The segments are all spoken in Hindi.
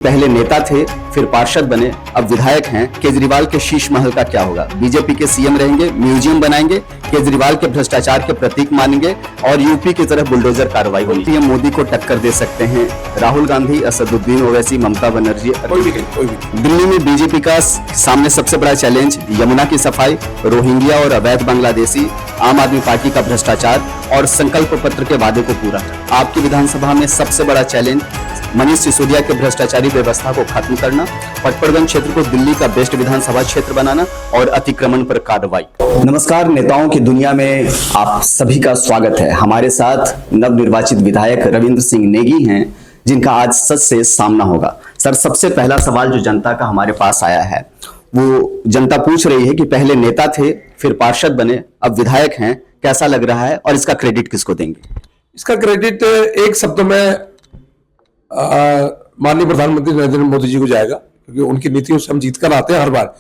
पहले नेता थे, फिर पार्षद बने, अब विधायक हैं। केजरीवाल के शीश महल का क्या होगा? बीजेपी के सीएम रहेंगे, म्यूजियम बनाएंगे, केजरीवाल के भ्रष्टाचार के प्रतीक मानेंगे और यूपी की तरफ बुलडोजर कार्रवाई होगी। पीएम मोदी को टक्कर दे सकते हैं राहुल गांधी, असदुद्दीन ओवैसी, ममता बनर्जी, कोई भी। दिल्ली में बीजेपी का सामने सबसे बड़ा चैलेंज यमुना की सफाई, रोहिंग्या और अवैध बांग्लादेशी, आम आदमी पार्टी का भ्रष्टाचार और संकल्प पत्र के वादे को पूरा। आपकी विधानसभा में सबसे बड़ा चैलेंज मनीष सिसोदिया के भ्रष्टाचारी व्यवस्था को खत्म करना, पटपर्गंज क्षेत्र को दिल्ली का बेस्ट विधानसभा क्षेत्र बनाना और अतिक्रमण पर कार्रवाई। नमस्कार, नेताओं की दुनिया में आप सभी का स्वागत है। हमारे साथ नवनिर्वाचित विधायक रविंद्र सिंह नेगी हैं, जिनका आज सच से सामना होगा। सर, सबसे पहला सवाल जो जनता का हमारे पास आया है, वो जनता पूछ रही है कि पहले नेता थे, फिर पार्षद बने, अब विधायक हैं, कैसा लग रहा है और इसका क्रेडिट किसको देंगे? इसका क्रेडिट एक शब्द में माननीय प्रधानमंत्री नरेंद्र मोदी जी को जाएगा, क्योंकि उनकी नीतियों से हम जीत कर आते हैं हर बार।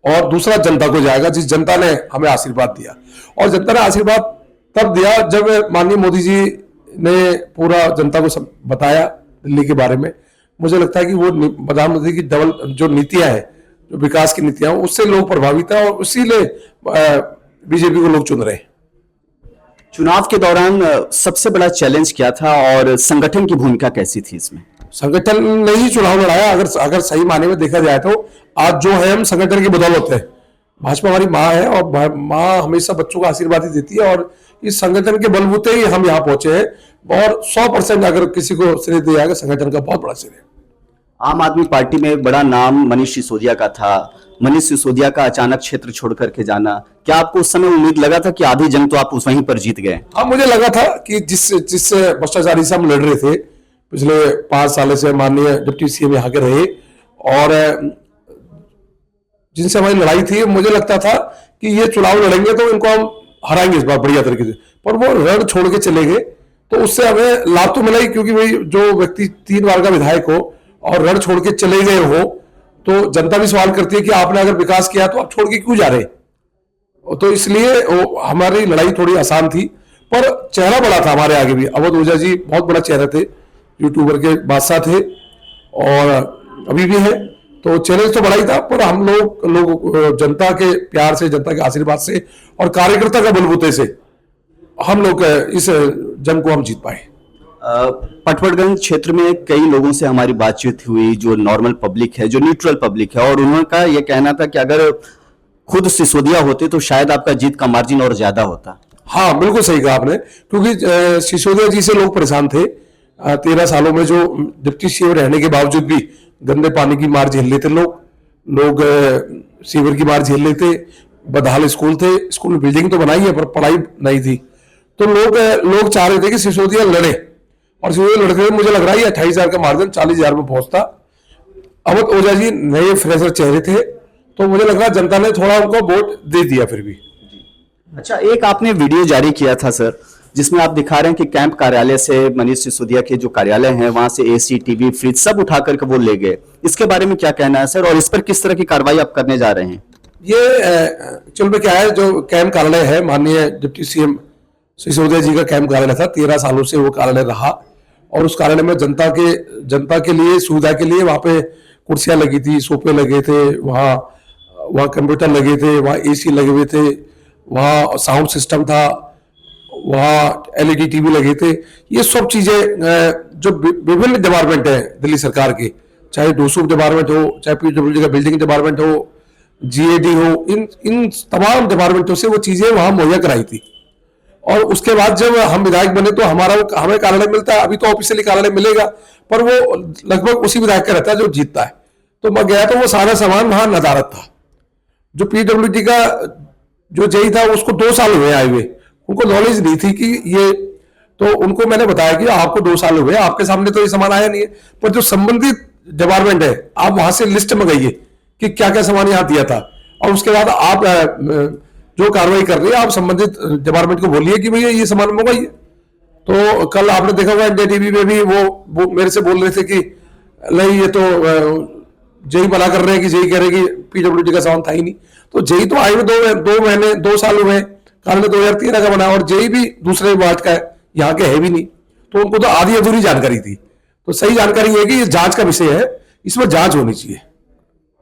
और दूसरा जनता को जाएगा, जिस जनता ने हमें आशीर्वाद दिया। और जनता ने आशीर्वाद तब दिया जब माननीय मोदी जी ने पूरा जनता को सब बताया दिल्ली के बारे में। मुझे लगता है कि वो प्रधानमंत्री की डबल जो नीतियां हैं, जो विकास की नीतियां, उससे लोग प्रभावित हैं और इसीलिए बीजेपी को लोग चुन रहे हैं। चुनाव के दौरान सबसे बड़ा चैलेंज क्या था और संगठन की भूमिका कैसी थी इसमें? संगठन ने ही चुनाव लड़ाया। अगर सही माने में देखा जाए तो आज जो है हम संगठन की बदौलत है। भाजपा हमारी माँ है और माँ हमेशा बच्चों को आशीर्वाद ही देती है और इस संगठन के बलबूते ही हम यहाँ पहुंचे हैं। और 100% अगर किसी को श्रेय दिया जाएगा, संगठन का बहुत बड़ा श्रेय है। आम आदमी पार्टी में बड़ा नाम मनीष सिसोदिया का था। मनीष सिसोदिया का अचानक क्षेत्र छोड़ करके जाना, क्या आपको उस समय उम्मीद लगा था कि आधी जंग तो आप उस वहीं पर जीत गए? हाँ, मुझे लगा था कि जिस भ्रष्टाचारी से हम लड़ रहे थे पिछले 5 साल से, माननीय डिप्टी सीएम यहाँ के रहे और जिनसे हमारी लड़ाई थी, मुझे लगता था कि ये चुनाव लड़ेंगे तो इनको हम हराएंगे इस बार बढ़िया तरीके से। पर वो रण छोड़ के चले गए, तो उससे हमें लाभ तो मिला ही, क्योंकि भाई जो व्यक्ति 3 बार का विधायक हो और रण छोड़ के चले गए हो, तो जनता भी सवाल करती है कि आपने अगर विकास किया तो आप छोड़ के क्यों जा रहे? तो इसलिए हमारी लड़ाई थोड़ी आसान थी, पर चेहरा बड़ा था हमारे आगे भी। अवध ओझा जी बहुत बड़ा चेहरा थे, यूट्यूबर के बादशाह थे और अभी भी है। तो चैलेंज तो बड़ा ही था, पर हम लोग जनता के प्यार से, जनता के आशीर्वाद से और कार्यकर्ता का बलबूते से हम लोग इस जंग को हम जीत पाए। पटवर्धन क्षेत्र में कई लोगों से हमारी बातचीत हुई, जो नॉर्मल पब्लिक है, जो न्यूट्रल पब्लिक है, और उनका यह कहना था कि अगर खुद सिसोदिया होते तो शायद आपका जीत का मार्जिन और ज्यादा होता। हाँ, बिल्कुल सही कहा आपने, क्योंकि सिसोदिया जी से लोग परेशान थे। 13 सालों में जो डिप्टी सीएम रहने के बावजूद भी गंदे पानी की मार झेल लेते लोग सीवर की मार झेल लेते। बदहाल स्कूल थे, स्कूल में बिल्डिंग तो बनाई है पर पढ़ाई नहीं थी। तो लोग चाह रहे थे कि सिसोदिया लड़े, और सिसोदिया लड़ते हुए मुझे लग रहा है 28,000 का मार्जिन 40,000 में पहुंचता। अवध ओझा जी नए फ्रेशर चेहरे थे, तो मुझे लग रहा है जनता ने थोड़ा उनको वोट दे दिया फिर भी। अच्छा, एक आपने वीडियो जारी किया था सर, जिसमें आप दिखा रहे हैं कि कैंप कार्यालय से मनीष सिसोदिया के जो कार्यालय हैं, वहां से एसी, टीवी, फ्रिज सब उठा करके वो ले गए। इसके बारे में क्या कहना है सर, और इस पर किस तरह की कार्रवाई आप करने जा रहे हैं? ये एक्चुअल में क्या है, जो कैंप कार्यालय है माननीय डिप्टी सीएम सिसोदिया जी का कैंप कार्यालय था। 13 सालों से वो कार्यालय रहा और उस कार्यालय में जनता के लिए, सुविधा के लिए वहां पे कुर्सियां लगी थी, सोफे लगे थे, वहाँ कंप्यूटर लगे थे, वहाँ एसी लगे हुए थे, वहाँ साउंड सिस्टम था, वहाँ एलईडी टीवी लगे थे। ये सब चीजें जो विभिन्न डिपार्टमेंट है दिल्ली सरकार के, चाहे डोसूब डिपार्टमेंट हो, चाहे पीडब्ल्यूडी का बिल्डिंग डिपार्टमेंट हो, जीएडी हो, इन तमाम डिपार्टमेंटों से वो चीजें वहां मुहैया कराई थी। और उसके बाद जब हम विधायक बने तो हमें कार्यालय मिलता है। अभी तो ऑफिशियली कार्यालय मिलेगा, पर वो लगभग उसी विधायक का रहता है जो जीतता है। तो मैं गया तो वो सारा सामान वहां नदारत था। जो पीडब्ल्यूडी का जो जेई था, उसको 2 साल हुए आए हुए, उनको नॉलेज नहीं थी कि ये, तो उनको मैंने बताया कि आपको 2 साल हुए, आपके सामने तो ये सामान आया नहीं है, पर जो संबंधित डिपार्टमेंट है आप वहां से लिस्ट मंगाइए कि क्या क्या सामान यहाँ दिया था, और उसके बाद आप जो कार्रवाई कर रही है आप संबंधित डिपार्टमेंट को बोलिए कि भैया ये सामान मंगाइए। तो कल आपने देखा होगा इंडिया टीवी में भी वो मेरे से बोल रहे थे कि नहीं, ये तो जेई मना कर रहे हैं, कि जेई कह रहे हैं कि पीडब्ल्यूडी का सामान था ही नहीं। तो जेई तो आए हुए 2 साल हुए, कार्यालय 2013 का बना, और जेई भी दूसरे वार्ड का है, यहाँ के है भी नहीं, तो उनको तो आधी अधूरी जानकारी थी। तो सही जानकारी है कि ये जांच का विषय है इसमें जांच होनी चाहिए।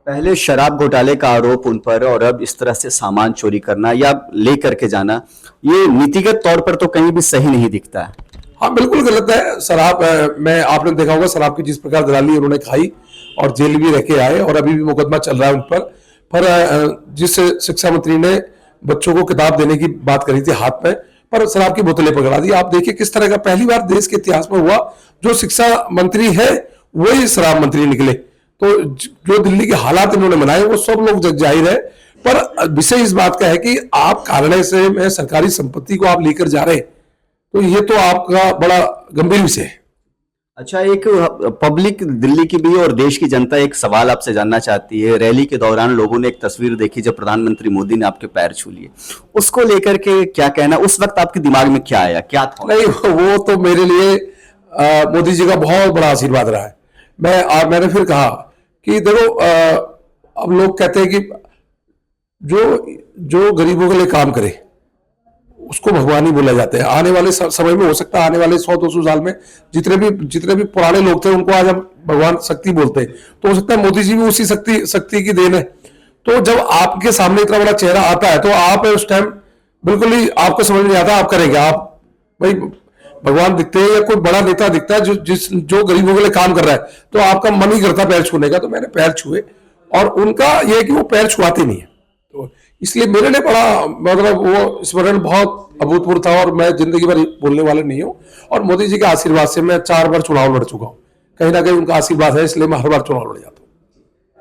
पहले शराब घोटाले का आरोप उन पर और अब इस तरह से सामान चोरी करना या ले करके जाना, ये नीतिगत तौर पर तो कहीं भी सही नहीं दिखता है। हाँ बिल्कुल गलत है। शराब में आपने देखा होगा शराब की जिस प्रकार दलाली उन्होंने खाई और जेल भी रह के आए और अभी भी मुकदमा चल रहा है उन पर जिस शिक्षा मंत्री ने बच्चों को किताब देने की बात करी थी हाथ में, पर शराब की बोतलें पकड़ा दी। आप देखिए किस तरह का पहली बार देश के इतिहास में हुआ जो शिक्षा मंत्री है वही शराब मंत्री निकले। तो जो दिल्ली के हालात इन्होंने बनाए वो सब लोग जग जाहिर है। पर विषय इस बात का है कि आप कार्यालय से में सरकारी संपत्ति को आप लेकर जा रहे हैं, तो ये तो आपका बड़ा गंभीर विषय है। अच्छा, एक पब्लिक दिल्ली की भी और देश की जनता एक सवाल आपसे जानना चाहती है। रैली के दौरान लोगों ने एक तस्वीर देखी जब प्रधानमंत्री मोदी ने आपके पैर छू लिए, उसको लेकर के क्या कहना, उस वक्त आपके दिमाग में क्या आया, क्या था? नहीं, वो तो मेरे लिए मोदी जी का बहुत बड़ा आशीर्वाद रहा है। मैंने फिर कहा कि देखो अब लोग कहते हैं कि जो गरीबों के लिए काम करे उसको भगवान ही बोला जाता है। आने वाले समय में हो सकता है आने वाले 100-200 साल में जितने भी पुराने लोग थे उनको आज हम भगवान शक्ति बोलते हैं, तो हो सकता है मोदी जी भी उसी शक्ति की देन है। तो जब आपके सामने इतना बड़ा चेहरा आता है तो आप उस टाइम बिल्कुल ही आपको समझ नहीं आता आप करेंगे। आप भाई भगवान दिखते हैं या कोई बड़ा नेता दिखता है जो गरीबों के लिए काम कर रहा है, तो आपका मन ही करता पैर छूने का। तो मैंने पैर छुए और उनका यह है कि वो पैर छुआते नहीं है, तो इसलिए मेरे लिए बड़ा मतलब वो स्मरण बहुत अभूतपूर्व था। और मैं जिंदगी भर बोलने वाले नहीं हूँ और मोदी जी के आशीर्वाद से मैं 4 बार चुनाव लड़ चुका हूँ। कहीं ना कहीं उनका आशीर्वाद है, इसलिए मैं हर बार चुनाव लड़ जाता हूँ।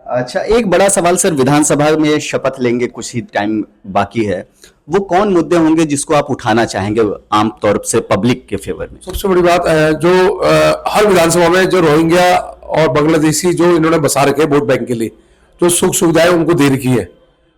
अच्छा, एक बड़ा सवाल सर, विधानसभा में शपथ लेंगे, कुछ ही टाइम बाकी है, वो कौन मुद्दे होंगे जिसको आप उठाना चाहेंगे आमतौर से पब्लिक के फेवर में? सबसे बड़ी बात जो हर विधानसभा में जो रोहिंग्या और बांग्लादेशी जो इन्होंने बसा रखे वोट बैंक के लिए, जो सुख सुविधाएं उनको दे रखी है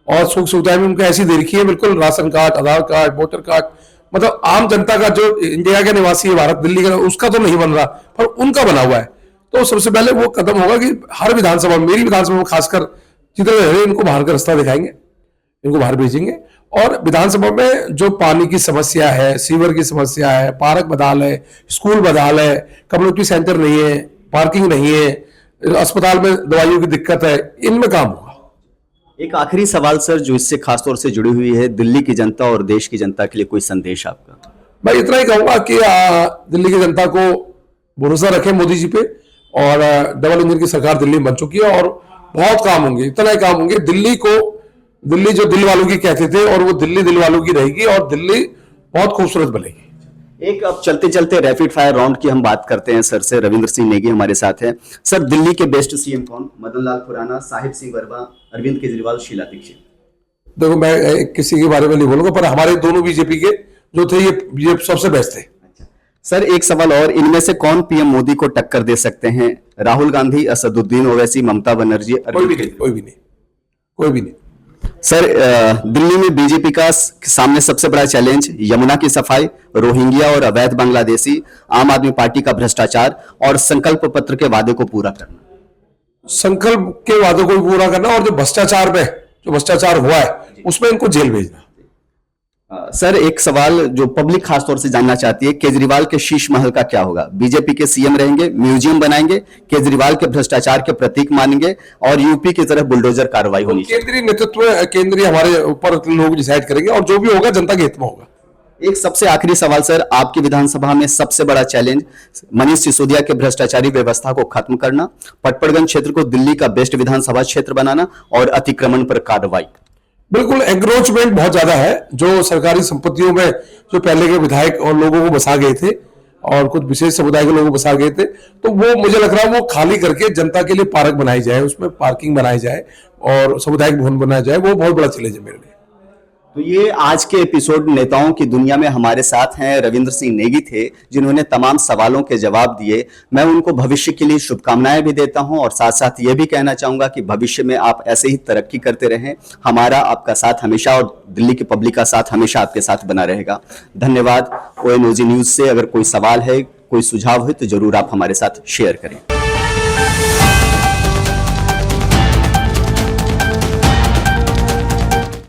और सुख सुविधाएं उनको ऐसी दे रखी है बिल्कुल राशन कार्ड, आधार कार्ड, वोटर कार्ड, मतलब आम जनता का जो इंडिया के निवासी है, भारत दिल्ली का, उसका तो नहीं बन रहा पर उनका बना हुआ है। तो सबसे पहले वो कदम होगा कि हर विधानसभा, मेरी विधानसभा में खासकर जितने रहे इनको बाहर का रास्ता दिखाएंगे, इनको बाहर भेजेंगे। और विधानसभा में जो पानी की समस्या है, सीवर की समस्या है, पार्क बदहाल है, स्कूल बदहाल है, कम्युनिटी सेंटर नहीं है, पार्किंग नहीं है, अस्पताल में दवाइयों की दिक्कत है, इनमें काम होगा। एक आखिरी सवाल सर, जो इससे खासतौर से जुड़ी हुई है, दिल्ली की जनता और देश की जनता के लिए कोई संदेश आपका? मैं इतना ही कहूंगा कि दिल्ली की जनता को भरोसा रखें मोदी जी पे, और डबल इंजन की सरकार दिल्ली में बन चुकी है और बहुत काम होंगे, इतना ही काम होंगे। दिल्ली जो दिल वालों की कहते थे और वो दिल्ली दिल वालों की रहेगी और दिल्ली बहुत खूबसूरत बनेगी। एक अब चलते चलते रैपिड फायर राउंड की हम बात करते हैं सर से। रविंद्र सिंह नेगी हमारे साथ हैं। सर, दिल्ली के बेस्ट सीएम कौन? मदन लाल खुराना, साहिब सिंह वर्मा, अरविंद केजरीवाल, शीला दीक्षित? देखो, मैं किसी के बारे में नहीं बोलूंगा, पर हमारे दोनों बीजेपी के जो थे ये सबसे बेस्ट थे। अच्छा सर, एक सवाल और, इनमें से कौन पीएम मोदी को टक्कर दे सकते हैं? राहुल गांधी, असदुद्दीन ओवैसी, ममता बनर्जी? कोई भी नहीं। सर, दिल्ली में बीजेपी का सामने सबसे बड़ा चैलेंज यमुना की सफाई, रोहिंग्या और अवैध बांग्लादेशी, आम आदमी पार्टी का भ्रष्टाचार और संकल्प पत्र के वादे को पूरा करना। संकल्प के वादों को पूरा करना और जो भ्रष्टाचार हुआ है उसमें इनको जेल भेजना। सर, एक सवाल जो पब्लिक खासतौर से जानना चाहती है, केजरीवाल के शीश महल का क्या होगा? बीजेपी के सीएम रहेंगे, म्यूजियम बनाएंगे, केजरीवाल के भ्रष्टाचार के प्रतीक मानेंगे और यूपी की तरह बुलडोजर कार्रवाई होनी चाहिए? केंद्रीय नेतृत्व, केंद्रीय हमारे ऊपर लोग डिसाइड करेंगे और जो भी होगा जनता के हित में होगा। एक सबसे आखिरी सवाल सर, आपकी विधानसभा में सबसे बड़ा चैलेंज मनीष सिसोदिया के भ्रष्टाचारी व्यवस्था को खत्म करना, पटपड़गंज क्षेत्र को दिल्ली का बेस्ट विधानसभा क्षेत्र बनाना और अतिक्रमण पर कार्रवाई। बिल्कुल, एंक्रोचमेंट बहुत ज्यादा है जो सरकारी संपत्तियों में जो पहले के विधायक और लोगों को बसा गए थे और कुछ विशेष समुदाय के लोगों को बसा गए थे, तो वो मुझे लग रहा है वो खाली करके जनता के लिए पार्क बनाई जाए, उसमें पार्किंग बनाई जाए और सामुदायिक भवन बनाया जाए। वो बहुत बड़ा चैलेंज है मेरे लिए। तो ये आज के एपिसोड नेताओं की दुनिया में हमारे साथ हैं रविंद्र सिंह नेगी थे, जिन्होंने तमाम सवालों के जवाब दिए। मैं उनको भविष्य के लिए शुभकामनाएं भी देता हूं और साथ साथ ये भी कहना चाहूंगा कि भविष्य में आप ऐसे ही तरक्की करते रहें। हमारा आपका साथ हमेशा और दिल्ली की पब्लिक का साथ हमेशा आपके साथ बना रहेगा। धन्यवाद। ONOG न्यूज से अगर कोई सवाल है, कोई सुझाव है तो जरूर आप हमारे साथ शेयर करें।